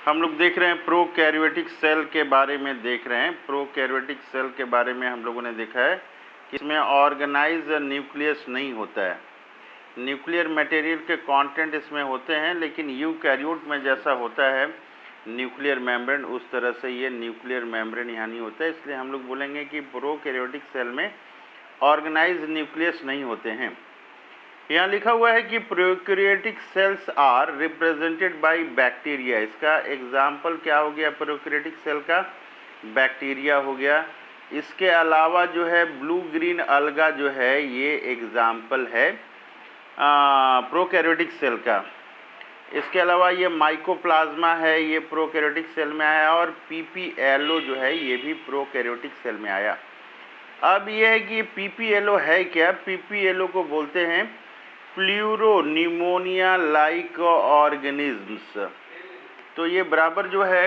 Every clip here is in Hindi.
हम लोग देख रहे हैं प्रोकैरियोटिक सेल के बारे में देख रहे हैं। प्रोकैरियोटिक सेल के बारे में हम लोगों ने देखा है कि इसमें ऑर्गेनाइज न्यूक्लियस नहीं होता है। न्यूक्लियर मटेरियल के कंटेंट इसमें होते हैं, लेकिन यूकैरियोट में जैसा होता है न्यूक्लियर मेम्ब्रेन, उस तरह से ये न्यूक्लियर मेम्ब्रेन यहाँ नहीं होता है। इसलिए हम लोग बोलेंगे कि प्रोकैरियोटिक सेल में ऑर्गेनाइज न्यूक्लियस नहीं होते हैं। यहाँ लिखा हुआ है कि prokaryotic cells are represented by bacteria. इसका एग्जाम्पल क्या हो गया प्रोकैरियोटिक सेल का? बैक्टीरिया हो गया। इसके अलावा जो है ब्लू ग्रीन अलगा जो है ये एग्जाम्पल है प्रोकैरियोटिक सेल का। इसके अलावा ये माइकोप्लाज्मा है, ये प्रोकैरियोटिक सेल में आया, और पीपीएलओ जो है ये भी प्रोकैरियोटिक सेल में आया। अब ये है कि पीपीएलओ है क्या? पीपीएलओ को बोलते हैं प्लूरोनिमोनिया लाइक ऑर्गेनिजम्स। तो ये बराबर जो है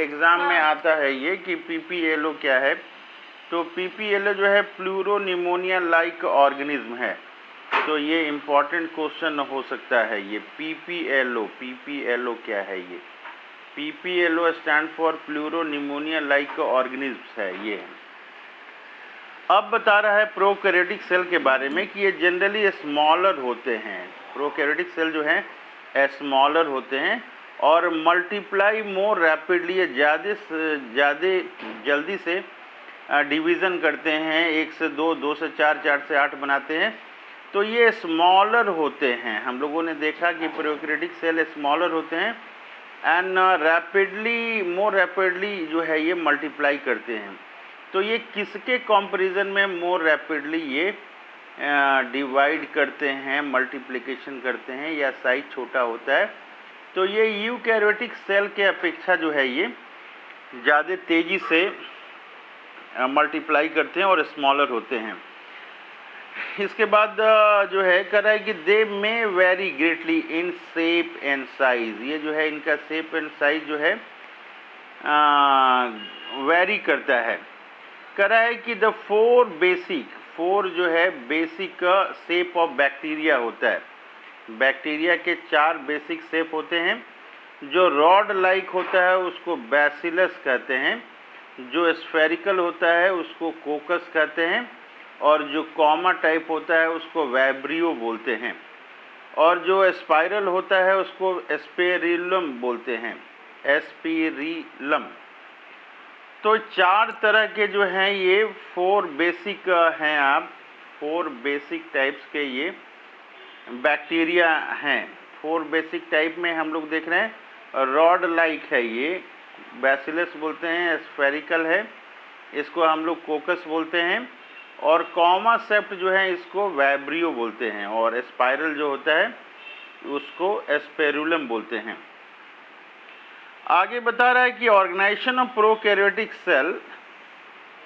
एग्ज़ाम में आता है ये कि पीपीएलओ क्या है। तो पीपीएलओ जो है प्लूरोनिमोनिया लाइक ऑर्गेनिज्म है। तो ये इम्पॉर्टेंट क्वेश्चन हो सकता है ये पीपीएलओ क्या है? ये PPLO stand for pleuropneumonia like organisms है ये। अब बता रहा है प्रोकैरियोटिक सेल के बारे में कि ये जनरली स्मॉलर होते हैं। प्रोकैरियोटिक सेल जो हैं स्मॉलर होते हैं और मल्टीप्लाई मोर रैपिडली, ये ज़्यादा जल्दी से डिवीज़न करते हैं, 1 से 2, 2 से 4, 4 से 8 बनाते हैं। तो ये स्मॉलर होते हैं। हम लोगों ने देखा कि प्रोकैरियोटिक सेल स्मॉलर होते हैं एंड मोर रैपिडली जो है ये मल्टीप्लाई करते हैं। तो ये किसके कंपैरिजन में मोर रैपिडली ये डिवाइड करते हैं, मल्टीप्लिकेशन करते हैं, या साइज छोटा होता है? तो ये यूकैरियोटिक सेल के अपेक्षा जो है ये ज़्यादा तेज़ी से मल्टीप्लाई करते हैं और स्मॉलर होते हैं। इसके बाद जो है कह रहा है कि they may vary greatly in shape and size. ये जो है इनका शेप एंड साइज जो है वेरी करता है। कह रहा है कि द फोर जो है बेसिक शेप ऑफ बैक्टीरिया होता है। बैक्टीरिया के 4 बेसिक शेप होते हैं। जो रॉड लाइक होता है उसको बैसिलस कहते हैं, जो स्फेरिकल होता है उसको कोकस कहते हैं, और जो कॉमा टाइप होता है उसको वैब्रियो बोलते हैं, और जो स्पाइरल होता है उसको एस्पेरिलम बोलते हैं, एस्पेरिलम। तो 4 तरह के जो हैं ये 4 बेसिक हैं। आप 4 बेसिक टाइप्स के ये बैक्टीरिया हैं। 4 बेसिक टाइप में हम लोग देख रहे हैं रॉड लाइक है, ये बैसिलस बोलते हैं, स्फेरिकल है, इसको हम लोग कोकस बोलते हैं, और कॉमा सेप्ट जो है इसको वैब्रियो बोलते हैं, और स्पाइरल जो होता है उसको एस्पेरुलम बोलते हैं। आगे बता रहा है कि organisation of prokaryotic cell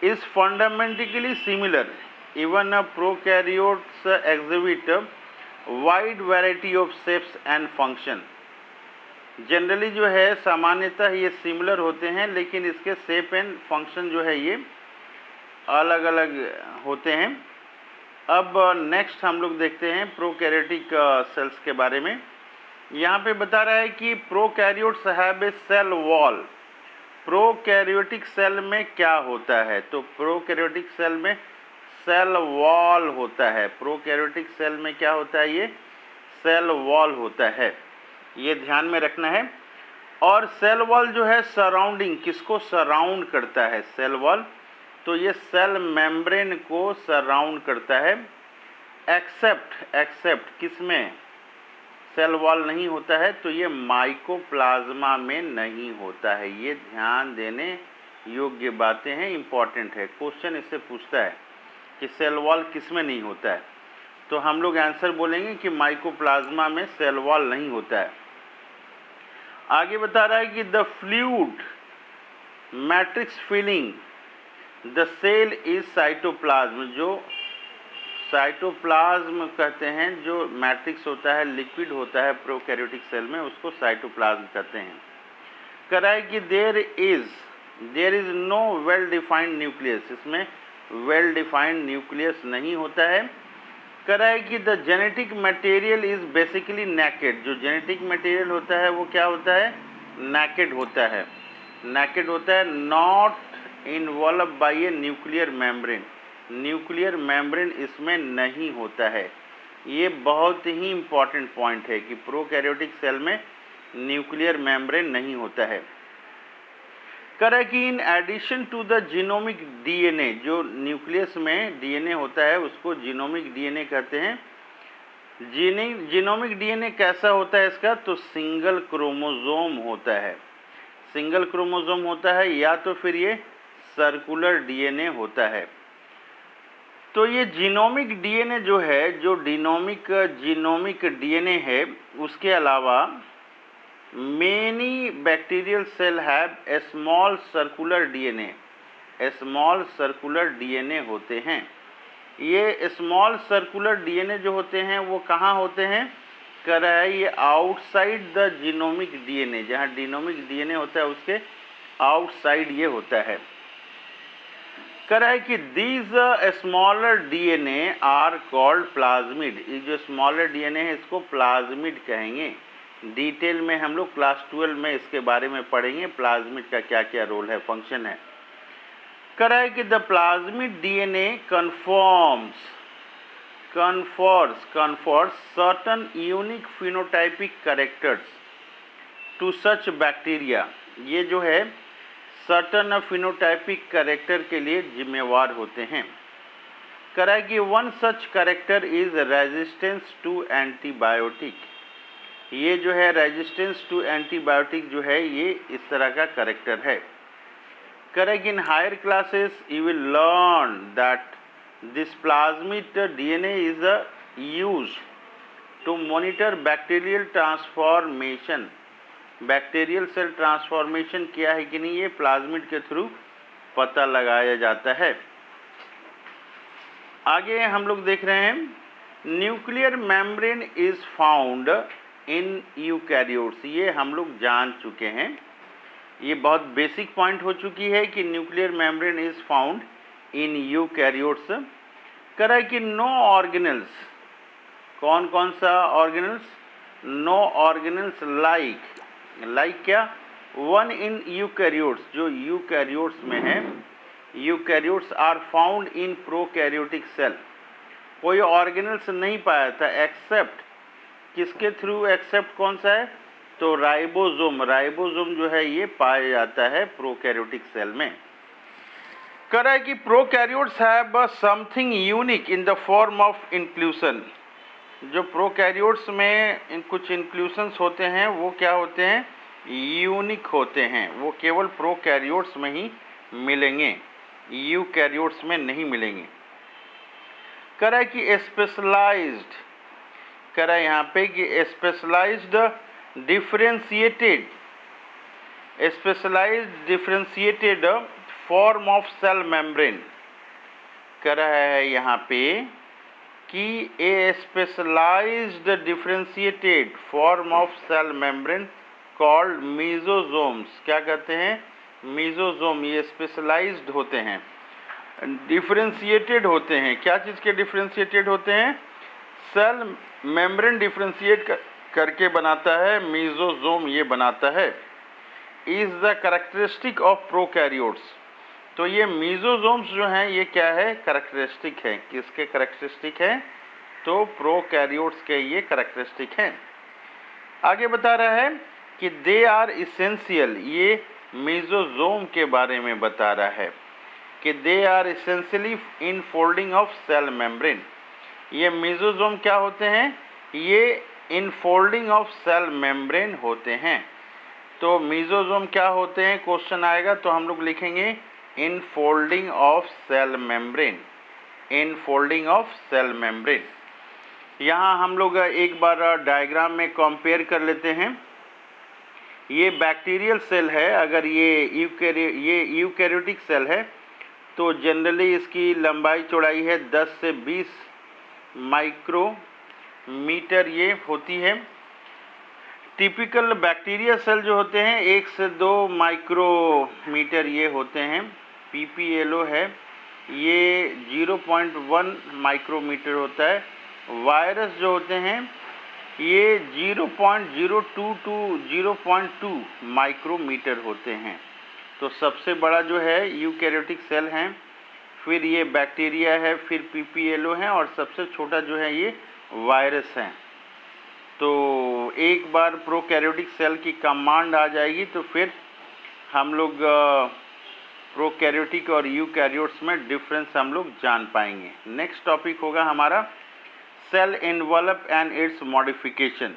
is fundamentally similar, even prokaryotes exhibit wide variety of shapes and function. Generally जो है सामान्यतः ये सिमिलर होते हैं, लेकिन इसके शेप एंड फंक्शन जो है ये अलग अलग होते हैं। अब नेक्स्ट हम लोग देखते हैं प्रोकैरियोटिक सेल्स के बारे में। यहाँ पे बता रहा है कि prokaryotes have a cell wall. Prokaryotic cell में क्या होता है? तो प्रोकैरियोटिक सेल में सेल वॉल होता है। प्रोकैरियोटिक सेल में क्या होता है? ये सेल वॉल होता है, ये ध्यान में रखना है। और सेल वॉल जो है सराउंडिंग, किसको सराउंड करता है? Cell wall. तो ये सेल मेम्ब्रेन को सराउंड करता है। एक्सेप्ट किसमें सेल वॉल नहीं होता है? तो ये माइकोप्लाज्मा में नहीं होता है। ये ध्यान देने योग्य बातें हैं, इम्पॉर्टेंट है। क्वेश्चन इससे पूछता है कि सेल वॉल किस में नहीं होता है, तो हम लोग आंसर बोलेंगे कि माइकोप्लाज्मा में सेल वॉल नहीं होता है। आगे बता रहा है कि the fluid matrix filling the cell is cytoplasm. जो साइटोप्लाज्म कहते हैं, जो मैट्रिक्स होता है, लिक्विड होता है प्रोकैरियोटिक सेल में, उसको साइटोप्लाज्म कहते हैं। कह रहा है कि there is no well defined nucleus. इसमें वेल डिफाइंड न्यूक्लियस नहीं होता है। कह रहा है कि the genetic material is basically naked. जो जेनेटिक मटेरियल होता है वो क्या होता है? नैकेड होता है, नैकेड होता है, not involve by a nuclear membrane, nuclear membrane इसमें नहीं होता है। ये बहुत ही इम्पॉर्टेंट पॉइंट है कि प्रोकैरियोटिक सेल में न्यूक्लियर मेम्ब्रेन नहीं होता है। कह कि in addition to the genomic DNA, जो न्यूक्लियस में डीएनए होता है उसको जीनोमिक डीएनए कहते हैं। जीनोमिक डीएनए कैसा होता है इसका, तो सिंगल क्रोमोसोम होता है, सिंगल क्रोमोसोम होता है, या तो फिर ये सर्कुलर डीएनए होता है। तो ये जीनोमिक डीएनए जो है, जो जीनोमिक डीएनए है, उसके अलावा many bacterial cell have a small circular DNA, small circular DNA होते हैं। ये स्मॉल सर्कुलर डीएनए जो होते हैं वो कहाँ होते हैं, कह रहा है ये आउटसाइड द जीनोमिक डीएनए, जहाँ जीनोमिक डीएनए होता है उसके आउटसाइड ये होता है। कह रहा है कि these smaller DNA are called plasmid, ये जो स्मॉलर डीएनए है इसको प्लाज्मिड कहेंगे। डिटेल में हम लोग क्लास 12 में इसके बारे में पढ़ेंगे, प्लाज्मिड का क्या क्या रोल है, फंक्शन है। कह रहा है कि the plasmid DNA confers certain unique phenotypic characters to such bacteria, ये जो है सर्टन फिनोटाइपिक कैरेक्टर के लिए जिम्मेवार होते हैं। कह रहा है कि one such character is resistance to antibiotic, ये जो है रेजिस्टेंस टू एंटीबायोटिक जो है ये इस तरह का कैरेक्टर है। कह रहा है कि in higher classes you will learn that this plasmid DNA is used to monitor bacterial transformation, bacterial cell transformation किया है कि नहीं ये प्लाज्मिड के थ्रू पता लगाया जाता है। आगे हम लोग देख रहे हैं nuclear membrane is found in eukaryotes, ये हम लोग जान चुके हैं, ये बहुत बेसिक पॉइंट हो चुकी है कि nuclear membrane is found in eukaryotes. कह रहा है कि नो ऑर्गेनल्स, कौन कौन सा ऑर्गेनल्स, नो ऑर्गेनल्स लाइक क्या, वन इन यूकैरियोट्स, जो यूकैरियोट्स में है, eukaryotes are found in prokaryotic cell, कोई ऑर्गेनल्स नहीं पाया था एक्सेप्ट किसके थ्रू, एक्सेप्ट कौन सा है, तो राइबोसोम, राइबोसोम जो है ये पाया जाता है प्रोकैरियोटिक सेल में। कह रहा है कि prokaryotes have something unique in the form of inclusion, जो प्रोकैरियोट्स में कुछ इंक्लूशंस होते हैं वो क्या होते हैं, यूनिक होते हैं, वो केवल प्रोकैरियोट्स में ही मिलेंगे, यूकैरियोट्स में नहीं मिलेंगे। कह रहा है कि स्पेशलाइज्ड, कह रहा है यहाँ पे कि specialised differentiated form of cell membrane, कह रहा है यहाँ पे कि a specialised differentiated form of cell membrane called mesosomes, क्या कहते हैं, मीजोजोम, ये स्पेशलाइज्ड होते हैं, डिफरेंशिएटेड होते हैं, क्या चीज़ के डिफरेंशिएटेड होते हैं, सेल मेम्ब्रेन डिफरेंशिएट करके बनाता है मीजोजोम, ये बनाता है। Is the characteristic of prokaryotes, तो ये मीजोजोम्स जो हैं ये क्या है, कैरेक्टरिस्टिक है, किसके कैरेक्टरिस्टिक है, तो प्रोकैरियोट्स के ये कैरेक्टरिस्टिक हैं। आगे बता रहा है कि दे आर इसेंशियल, ये मीजोजोम के बारे में बता रहा है कि they are essentially infolding of cell membrane, ये मीजोजोम क्या होते हैं, ये इनफोल्डिंग ऑफ सेल मेम्ब्रेन होते हैं। तो मीजोजोम क्या होते हैं, क्वेश्चन आएगा तो हम लोग लिखेंगे infolding of cell membrane, infolding of cell membrane. यहाँ हम लोग एक बार डायग्राम में कंपेयर कर लेते हैं, ये बैक्टीरियल सेल है, अगर ये यूकैरियोटिक सेल है तो जनरली इसकी लंबाई चौड़ाई है 10 से 20 माइक्रोमीटर ये होती है। टिपिकल बैक्टीरिया सेल जो होते हैं 1 से 2 माइक्रोमीटर ये होते हैं। पीपीएलओ है ये 0.1 माइक्रोमीटर होता है। वायरस जो होते हैं ये 0.02 टू 0.2 माइक्रोमीटर होते हैं। तो सबसे बड़ा जो है यूकैरियोटिक सेल हैं, फिर ये बैक्टीरिया है, फिर पीपीएलओ हैं, और सबसे छोटा जो है ये वायरस हैं। तो एक बार प्रोकैरियोटिक सेल की कमांड आ जाएगी तो फिर हम लोग प्रोकैरियोटिक और यूकैरियोट्स में डिफरेंस हम लोग जान पाएंगे। नेक्स्ट टॉपिक होगा हमारा cell envelope and its modification.